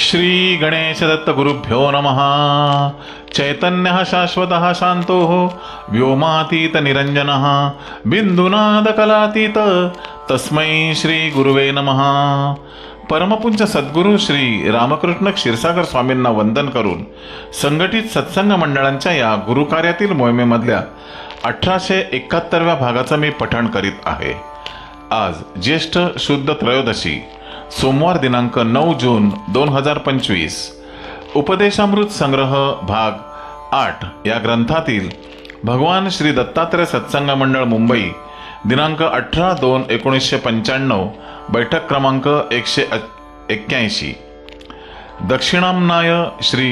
श्री गणेश दत्त गुरुभ्यो नमः। चैतन्य शाश्वतः शांतो व्योमातीत निरंजनः बिंदुनाद कलातीत तस्मै श्री गुरुवे नमः। परमपूज्य सद्गुरू श्री रामकृष्ण क्षीरसागर स्वामींना वंदन करून संघटित सत्संग मंडळांच्या या गुरुकार्यातील मोहिमेमधल्या 1871व्या भागाचं मी पठण करीत आहे। आज ज्येष्ठ शुद्ध त्रयोदशी सोमवार दिनांक 9 जून 2025 उपदेशामृत संग्रह भाग 8 या ग्रंथातील भगवान श्री दत्तात्रय सत्संग मंडळ मुंबई दिनांक 18/2/1995 बैठक क्रमांक 181 दक्षिणामनाय श्री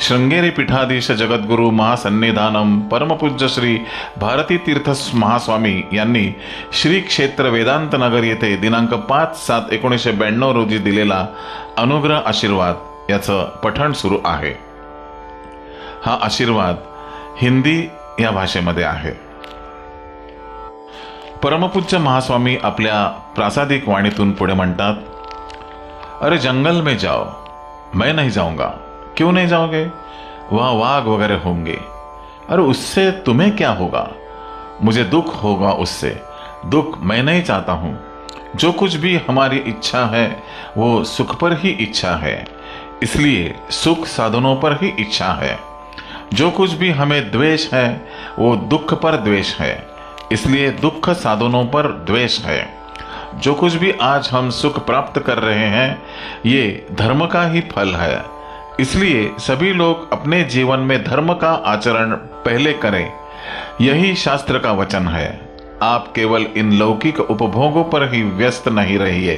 शृंगेरी पीठाधीश जगद्गुरु महासन्निधानम परमपूज्य श्री भारती तीर्थ महास्वामी यांनी श्री क्षेत्र वेदांत नगर येथे दिनांक 5/7/1992 रोजी दिलेला अनुग्रह आशीर्वाद याचं पठण सुरू आहे। हा आशीर्वाद हिंदी या भाषेमध्ये आहे। परमपूज्य महास्वामी आपल्या प्रासादिक वाणीतून पुढे म्हणतात, अरे जंगल में जाओ, मैं नहीं जाऊंगा। क्यों नहीं जाओगे? वहां वाघ वगैरह होंगे। अरे उससे तुम्हें क्या होगा? मुझे दुख होगा उससे। दुख मैं नहीं चाहता हूं। जो कुछ भी हमारी इच्छा है वो सुख पर ही इच्छा है, इसलिए सुख साधनों पर ही इच्छा है। जो कुछ भी हमें द्वेष है वो दुख पर द्वेष है, इसलिए दुख साधनों पर द्वेष है। जो कुछ भी आज हम सुख प्राप्त कर रहे हैं ये धर्म का ही फल है, इसलिए सभी लोग अपने जीवन में धर्म का आचरण पहले करें, यही शास्त्र का वचन है। आप केवल इन लौकिक उपभोगों पर ही व्यस्त नहीं रहिए,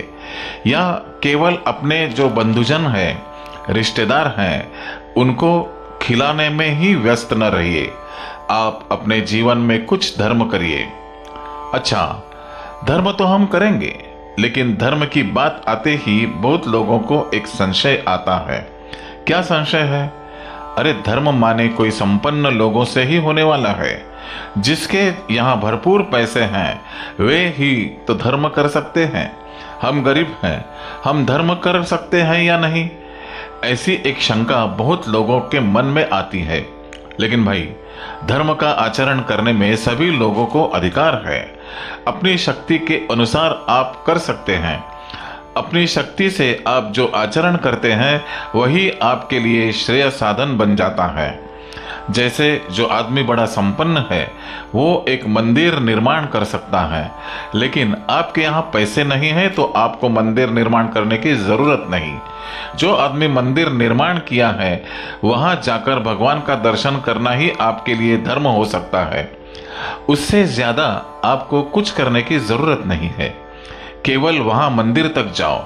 या केवल अपने जो बंधुजन हैं, रिश्तेदार हैं, उनको खिलाने में ही व्यस्त न रहिए। आप अपने जीवन में कुछ धर्म करिए। अच्छा, धर्म तो हम करेंगे, लेकिन धर्म की बात आते ही बहुत लोगों को एक संशय आता है। क्या संशय है? अरे धर्म माने कोई संपन्न लोगों से ही होने वाला है। जिसके यहाँ भरपूर पैसे हैं वे ही तो धर्म कर सकते हैं। हम गरीब हैं, हम धर्म कर सकते हैं या नहीं? ऐसी एक शंका बहुत लोगों के मन में आती है। लेकिन भाई, धर्म का आचरण करने में सभी लोगों को अधिकार है। अपनी शक्ति के अनुसार आप कर सकते हैं। अपनी शक्ति से आप जो आचरण करते हैं वही आपके लिए श्रेय साधन बन जाता है। जैसे जो आदमी बड़ा संपन्न है वो एक मंदिर निर्माण कर सकता है, लेकिन आपके यहाँ पैसे नहीं है तो आपको मंदिर निर्माण करने की जरूरत नहीं। जो आदमी मंदिर निर्माण किया है वहां जाकर भगवान का दर्शन करना ही आपके लिए धर्म हो सकता है। उससे ज्यादा आपको कुछ करने की जरूरत नहीं है। केवल वहां मंदिर तक जाओ,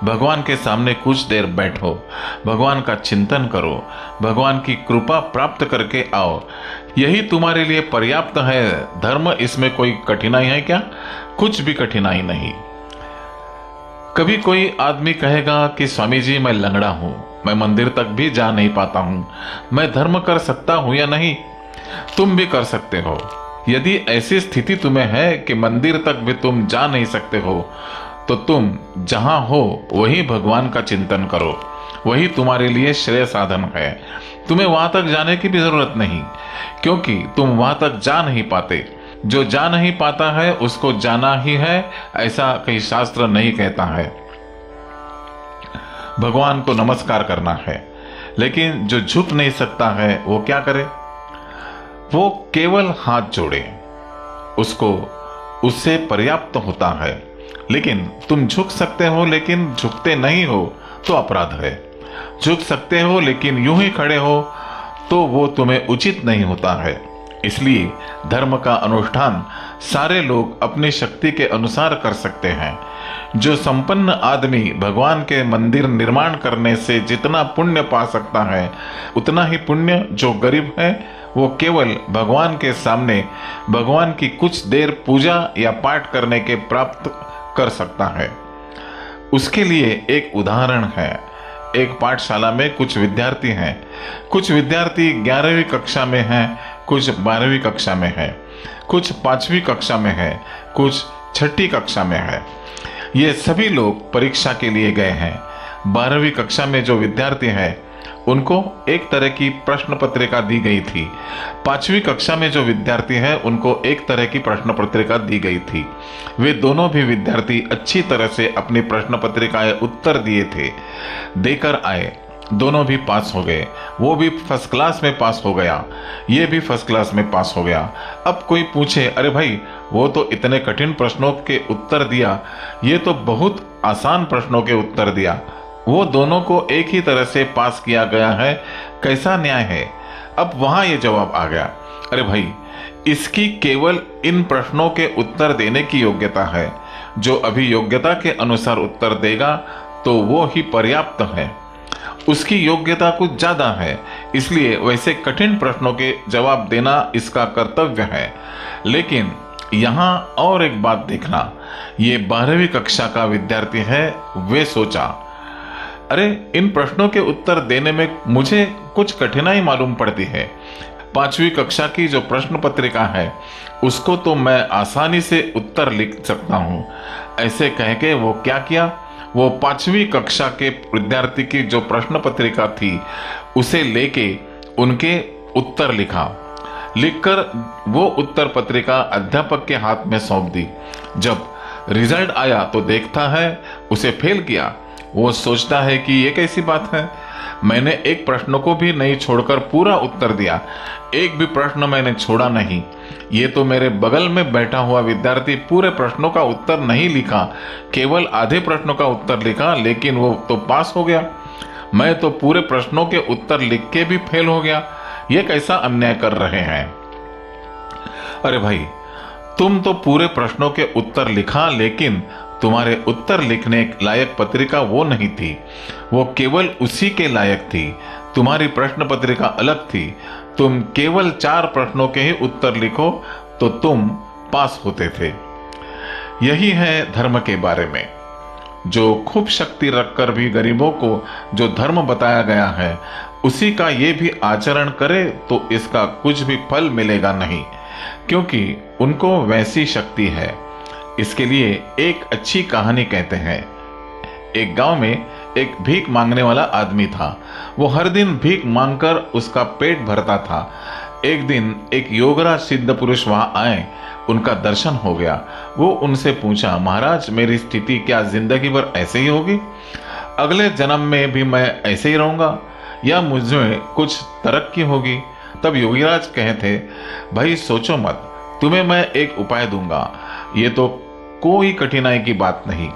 भगवान के सामने कुछ देर बैठो, भगवान का चिंतन करो, भगवान की कृपा प्राप्त करके आओ, यही तुम्हारे लिए पर्याप्त है। धर्म इसमें कोई कठिनाई है क्या? कुछ भी कठिनाई नहीं। कभी कोई आदमी कहेगा कि स्वामी जी मैं लंगड़ा हूं, मैं मंदिर तक भी जा नहीं पाता हूं, मैं धर्म कर सकता हूं या नहीं? तुम भी कर सकते हो। यदि ऐसी स्थिति तुम्हें है कि मंदिर तक भी तुम जा नहीं सकते हो तो तुम जहां हो वही भगवान का चिंतन करो, वही तुम्हारे लिए श्रेय साधन है। तुम्हें वहां तक जाने की भी जरूरत नहीं, क्योंकि तुम वहां तक जा नहीं पाते। जो जा नहीं पाता है उसको जाना ही है, ऐसा कहीं शास्त्र नहीं कहता है। भगवान को नमस्कार करना है, लेकिन जो झुक नहीं सकता है वो क्या करे? वो केवल हाथ जोड़े, उसको उससे पर्याप्त होता है। लेकिन तुम झुक सकते हो लेकिन झुकते नहीं हो तो अपराध है। झुक सकते हो लेकिन यूं ही खड़े हो तो वो तुम्हें उचित नहीं होता है। इसलिए धर्म का अनुष्ठान सारे लोग अपनी शक्ति के अनुसार कर सकते हैं। जो संपन्न आदमी भगवान के मंदिर निर्माण करने से जितना पुण्य पा सकता है उतना ही पुण्य जो गरीब है वो केवल भगवान के सामने भगवान की कुछ देर पूजा या पाठ करने के प्राप्त कर सकता है। उसके लिए एक उदाहरण है। एक पाठशाला में कुछ विद्यार्थी हैं। कुछ विद्यार्थी 11वीं कक्षा में हैं, कुछ 12वीं कक्षा में हैं, कुछ 5वीं कक्षा में हैं, कुछ 6ठी कक्षा में है। ये सभी लोग परीक्षा के लिए गए हैं। 12वीं कक्षा में जो विद्यार्थी हैं उनको एक तरह की प्रश्न पत्रिका दी गई थी। 5वीं कक्षा में जो विद्यार्थी हैं उनको एक तरह की प्रश्न पत्रिका दी गई थी। वे दोनों भी विद्यार्थी अच्छी तरह से अपनी प्रश्न पत्रिकाएं उत्तर दिए थे, देकर आए। दोनों भी पास हो गए। वो भी फर्स्ट क्लास में पास हो गया, ये भी फर्स्ट क्लास में पास हो गया। अब कोई पूछे, अरे भाई वो तो इतने कठिन प्रश्नों के उत्तर दिया, ये तो बहुत आसान प्रश्नों के उत्तर दिया, वो दोनों को एक ही तरह से पास किया गया है, कैसा न्याय है। अब वहां ये जवाब आ गया, अरे भाई इसकी केवल इन प्रश्नों के उत्तर देने की योग्यता है, जो अभी योग्यता के अनुसार उत्तर देगा तो वो ही पर्याप्त है, उसकी योग्यता कुछ ज्यादा है, इसलिए वैसे कठिन प्रश्नों के जवाब देना इसका कर्तव्य है। लेकिन यहाँ और एक बात देखना, ये 12वीं कक्षा का विद्यार्थी है। वे सोचा, अरे इन प्रश्नों के उत्तर देने में मुझे कुछ कठिनाई मालूम पड़ती है। 5वीं कक्षा की जो प्रश्न पत्रिका है उसको तो मैं आसानी से उत्तर लिख सकता हूँ। ऐसे कह के वो क्या किया, वो 5वीं कक्षा के विद्यार्थी की जो प्रश्न पत्रिका थी उसे लेके उनके उत्तर लिखकर वो उत्तर पत्रिका अध्यापक के हाथ में सौंप दी। जब रिजल्ट आया तो देखता है उसे फेल किया। वो सोचता है कि ये कैसी बात है, मैंने एक प्रश्न को भी नहीं छोड़कर पूरा उत्तर दिया, एक भी प्रश्न मैंने छोड़ा नहीं। ये तो मेरे बगल में बैठा हुआ विद्यार्थी पूरे प्रश्नों का उत्तर नहीं लिखा, केवल आधे प्रश्नों का उत्तर लिखा, लेकिन वो तो पास हो गया। मैं तो पूरे प्रश्नों के उत्तर लिख के भी फेल हो गया। ये कैसा अन्याय कर रहे हैं। अरे भाई तुम तो पूरे प्रश्नों के उत्तर लिखा, लेकिन तुम्हारे उत्तर लिखने लायक पत्रिका वो नहीं थी, वो केवल उसी के लायक थी। तुम्हारी प्रश्न पत्रिका अलग थी। तुम केवल 4 प्रश्नों के ही उत्तर लिखो तो तुम पास होते थे। यही है धर्म के बारे में। जो खूब शक्ति रखकर भी गरीबों को जो धर्म बताया गया है उसी का ये भी आचरण करे तो इसका कुछ भी फल मिलेगा नहीं, क्योंकि उनको वैसी शक्ति है। इसके लिए एक अच्छी कहानी कहते हैं। एक गांव में एक भीख मांगने वाला आदमी था। वो हर दिन भीख मांगकर उसका पेट भरता था। एक दिन एक योगराज सिद्ध पुरुष वहां आए, उनका दर्शन हो गया। वो उनसे पूछा, महाराज मेरी स्थिति क्या जिंदगी भर ऐसे ही होगी? अगले जन्म में भी मैं ऐसे ही रहूंगा या मुझे कुछ तरक्की होगी? तब योगीराज कहे थे, भाई सोचो मत, तुम्हें मैं एक उपाय दूंगा। ये तो कोई कठिनाई की बात नहीं।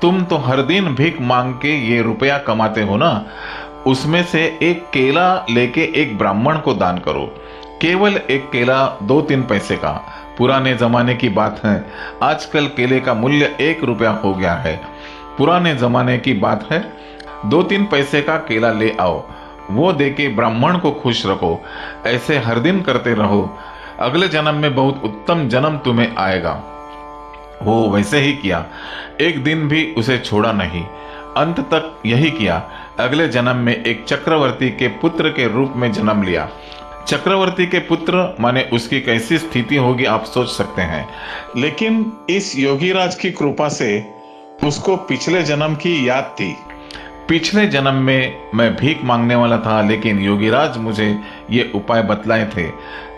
तुम तो हर दिन भीख मांग के ये रुपया कमाते हो ना, उसमें से एक केला लेके एक ब्राह्मण को दान करो। केवल एक केला 2-3 पैसे का। पुराने जमाने की बात है, आजकल केले का मूल्य 1 रुपया हो गया है। पुराने जमाने की बात है, 2-3 पैसे का केला ले आओ, वो देके ब्राह्मण को खुश रखो। ऐसे हर दिन करते रहो, अगले जन्म में बहुत उत्तम जन्म तुम्हें आएगा। वो वैसे ही किया, एक दिन भी उसे छोड़ा नहीं, अंत तक यही किया। अगले जन्म में एक चक्रवर्ती के पुत्र के रूप में जन्म लिया। चक्रवर्ती के पुत्र माने उसकी कैसी स्थिति होगी आप सोच सकते हैं। लेकिन इस योगीराज की कृपा से उसको पिछले जन्म की याद थी। पिछले जन्म में मैं भीख मांगने वाला था, लेकिन योगीराज मुझे ये उपाय बतलाए थे,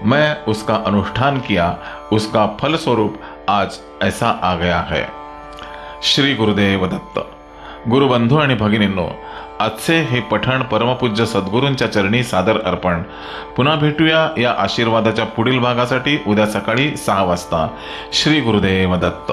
मैं उसका अनुष्ठान किया, उसका फलस्वरूप आज ऐसा आ गया है। श्री गुरुदेव दत्त। गुरुबंधू आणि भगिनींनो, आजचे हे पठण परमपूज्य सद्गुरूंच्या चरणी सादर अर्पण। पुन्हा भेटूया या आशीर्वादाच्या पुढील भागासाठी उद्या सकाळी 6 वाजता। श्री गुरुदेव दत्त।